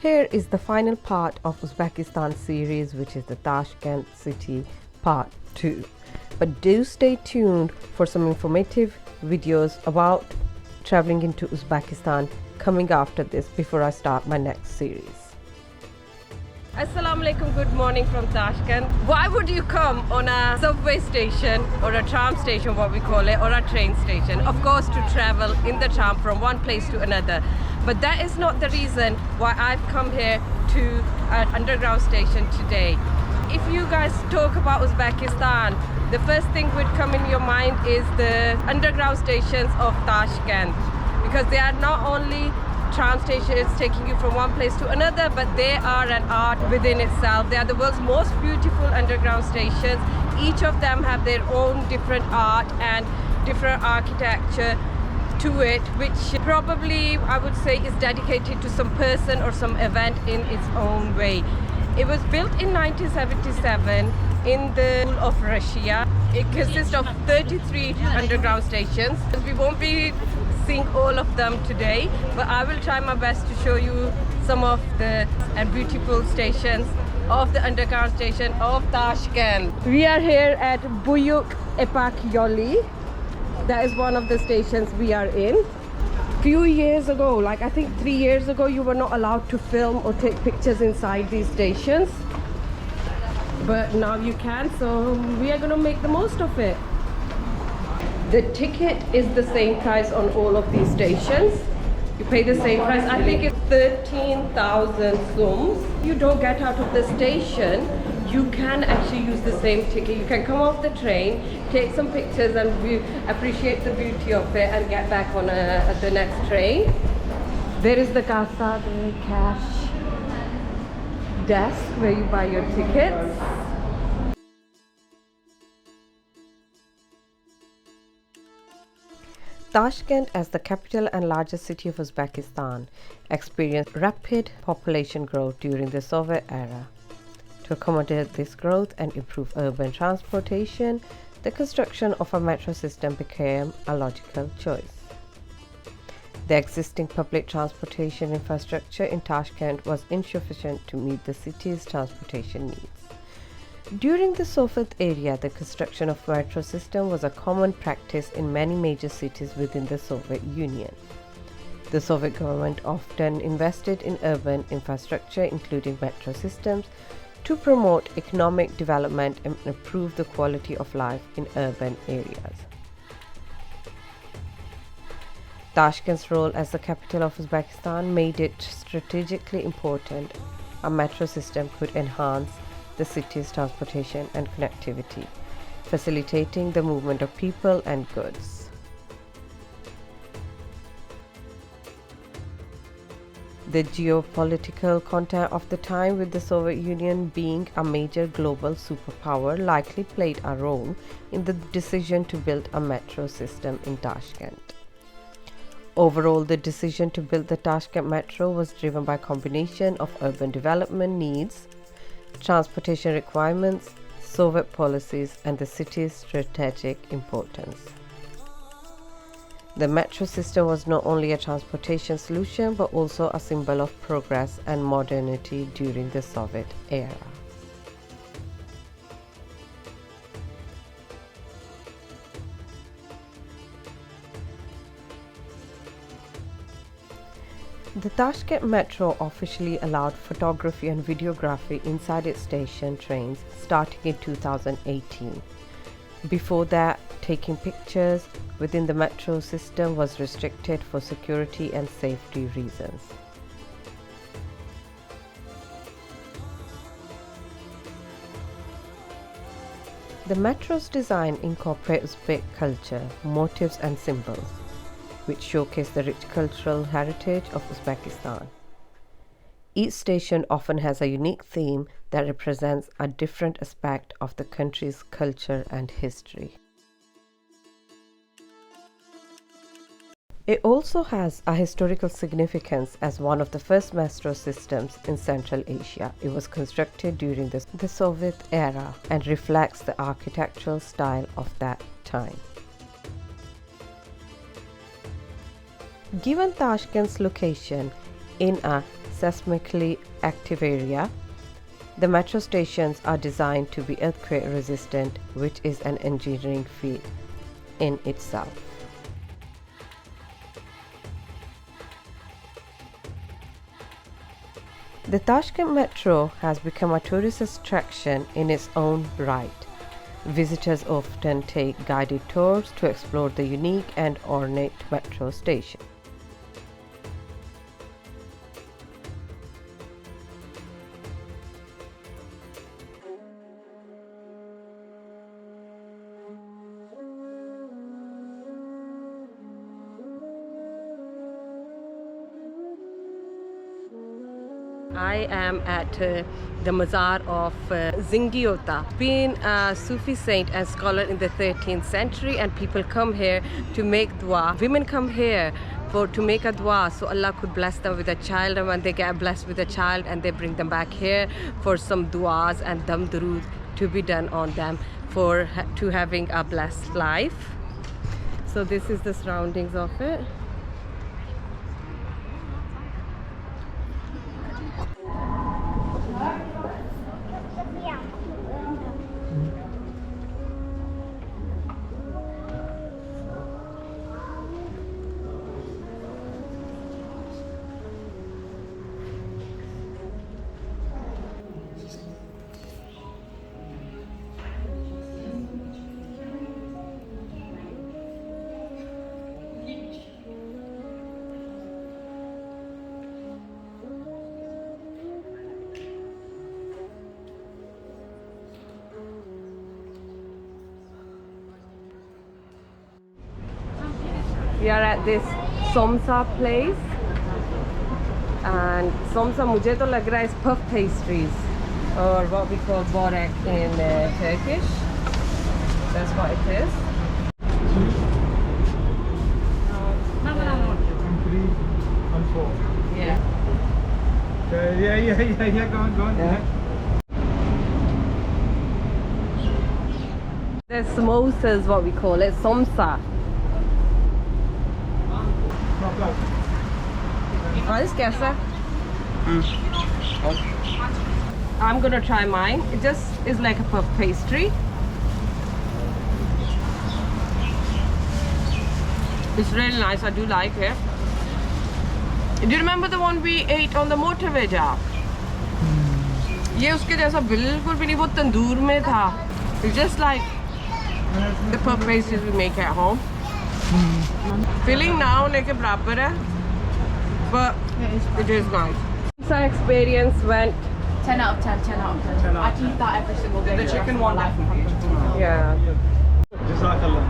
Here is the final part of Uzbekistan series, which is the Tashkent city part 2. But do stay tuned for some informative videos about traveling into Uzbekistan coming after this before I start my next series. Assalamu alaikum, good morning from Tashkent. Why would you come on a subway station or a tram station, what we call it, or a train station? Of course, to travel in the tram from one place to another. But that is not the reason why I've come here to an underground station today. If you guys talk about Uzbekistan, the first thing would come in your mind is the underground stations of Tashkent, because they are not only tram stations taking you from one place to another, but they are an art within itself. They are the world's most beautiful underground stations. Each of them have their own different art and different architecture to it, which probably I would say is dedicated to some person or some event in its own way. It was built in 1977 in the whole of Russia. It consists of 33 underground stations. We won't be seeing all of them today, but I will try my best to show you some of the beautiful stations of the underground station of Tashkent. We are here at Buyuk Epak Yoli. That is one of the stations we are in. Few years ago, like I think 3 years ago, you were not allowed to film or take pictures inside these stations, but now you can, so we are going to make the most of it. The ticket is the same price on all of these stations. You pay the same price. I think it's 13,000 soms. You don't get out of the station, you can actually use the same ticket. You can come off the train, take some pictures and appreciate the beauty of it and get back on the next train. There is the kassa, the cash desk where you buy your tickets. Tashkent, as the capital and largest city of Uzbekistan, experienced rapid population growth during the Soviet era. To accommodate this growth and improve urban transportation, the construction of a metro system became a logical choice. The existing public transportation infrastructure in Tashkent was insufficient to meet the city's transportation needs. During the Soviet era, the construction of metro system was a common practice in many major cities within the Soviet Union. The Soviet government often invested in urban infrastructure, including metro systems, to promote economic development and improve the quality of life in urban areas. Tashkent's role as the capital of Uzbekistan made it strategically important. A metro system could enhance the city's transportation and connectivity, facilitating the movement of people and goods. The geopolitical context of the time, with the Soviet Union being a major global superpower, likely played a role in the decision to build a metro system in Tashkent. Overall, the decision to build the Tashkent metro was driven by a combination of urban development needs, transportation requirements, Soviet policies, and the city's strategic importance. The metro system was not only a transportation solution but also a symbol of progress and modernity during the Soviet era. The Tashkent Metro officially allowed photography and videography inside its station trains starting in 2018. Before that, taking pictures within the metro system was restricted for security and safety reasons. The metro's design incorporates Uzbek culture, motifs and symbols, which showcase the rich cultural heritage of Uzbekistan. Each station often has a unique theme that represents a different aspect of the country's culture and history. It also has a historical significance as one of the first metro systems in Central Asia. It was constructed during the Soviet era and reflects the architectural style of that time. Given Tashkent's location in a seismically active area. The metro stations are designed to be earthquake resistant, which is an engineering feat in itself. The Tashkent metro has become a tourist attraction in its own right. Visitors often take guided tours to explore the unique and ornate metro station. I am at the Mazar of Zangi. Been a Sufi saint and scholar in the 13th century, and people come here to make dua. Women come here to make a dua so Allah could bless them with a child, and when they get blessed with a child, and they bring them back here for some duas and dam durood to be done on them to having a blessed life. So this is the surroundings of it. We are at this somsa place, and somsa मुझे तो लग रहा है is puff pastries, or what we call börek in Turkish. That's what it is. Yeah. Yeah. Go on. Yeah. The samosas, what we call it, somsa. This कैसा? I'm gonna try mine. It just is like a puff pastry. It's really nice. I do like it. Do you remember the one we ate on the motorway job? ये उसके जैसा बिल्कुल भी नहीं, वो तंदूर में था. It's just like the puff pastries we make at home. Filling now like a barabar hai, but it is nice. Our experience went 10 out of 10, 10 out of 10. I'd eat that every single day. The chicken one. yeah. Jazakallah.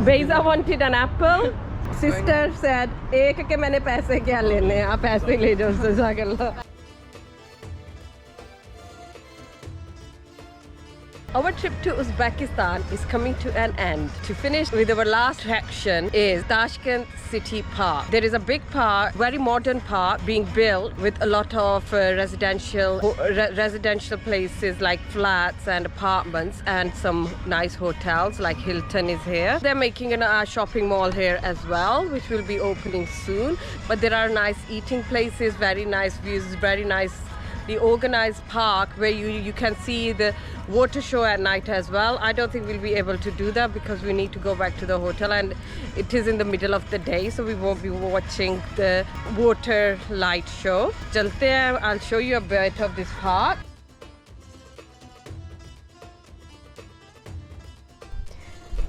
Beza wanted an apple. Sister said, "एक के मैंने पैसे क्या लेने हैं, आप ऐसे ले जाओ." जज़ाकल्लाह. Our trip to Uzbekistan is coming to an end. To finish with our last attraction is Tashkent City Park. There is a big park, very modern park being built with a lot of residential places like flats and apartments, and some nice hotels like Hilton is here. They're making a shopping mall here as well, which will be opening soon. But there are nice eating places, very nice views, very nice. The organized park where you can see the water show at night as well. I don't think we'll be able to do that because we need to go back to the hotel, and it is in the middle of the day, so we won't be watching the water light show. Chalte hain, I'll show you a bit of this park.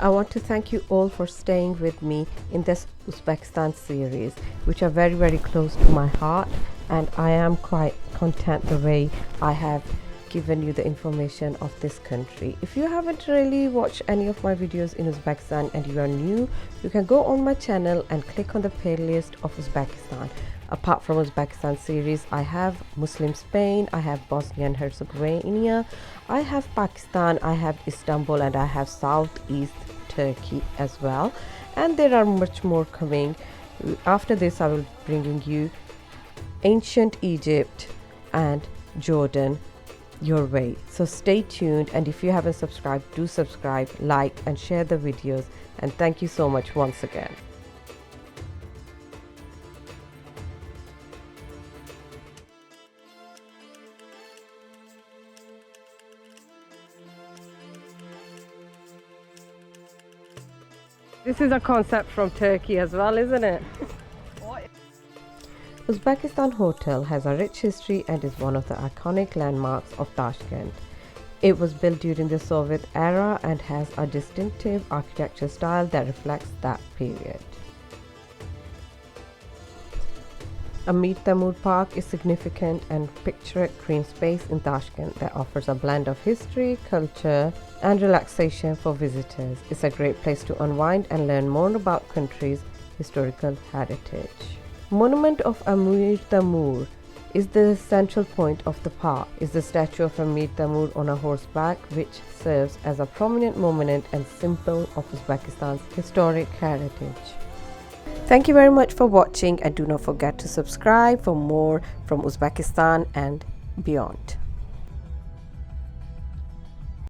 I want to thank you all for staying with me in this Uzbekistan series, which are very, very close to my heart, and I am quite content the way I have given you the information of this country. If you haven't really watched any of my videos in Uzbekistan and you are new, you can go on my channel and click on the playlist of Uzbekistan. Apart from Uzbekistan series, I have Muslim Spain, I have Bosnia and Herzegovina, I have Pakistan, I have Istanbul, and I have Southeast Turkey as well. And there are much more coming. After this, I will bring you ancient Egypt and Jordan your way. So stay tuned, and if you haven't subscribed, do subscribe, like and share the videos, and thank you so much once again. This is a concept from Turkey as well, isn't it? Uzbekistan Hotel has a rich history and is one of the iconic landmarks of Tashkent. It was built during the Soviet era and has a distinctive architecture style that reflects that period. Amir Park is significant and picturesque green space in Tashkent that offers a blend of history, culture, and relaxation for visitors. It's a great place to unwind and learn more about country's historical heritage. Monument of Amir is the central point of the park. Is the statue of Amir on a horseback, which serves as a prominent monument and symbol of Uzbekistan's historic heritage. Thank you very much for watching, and do not forget to subscribe for more from Uzbekistan and beyond.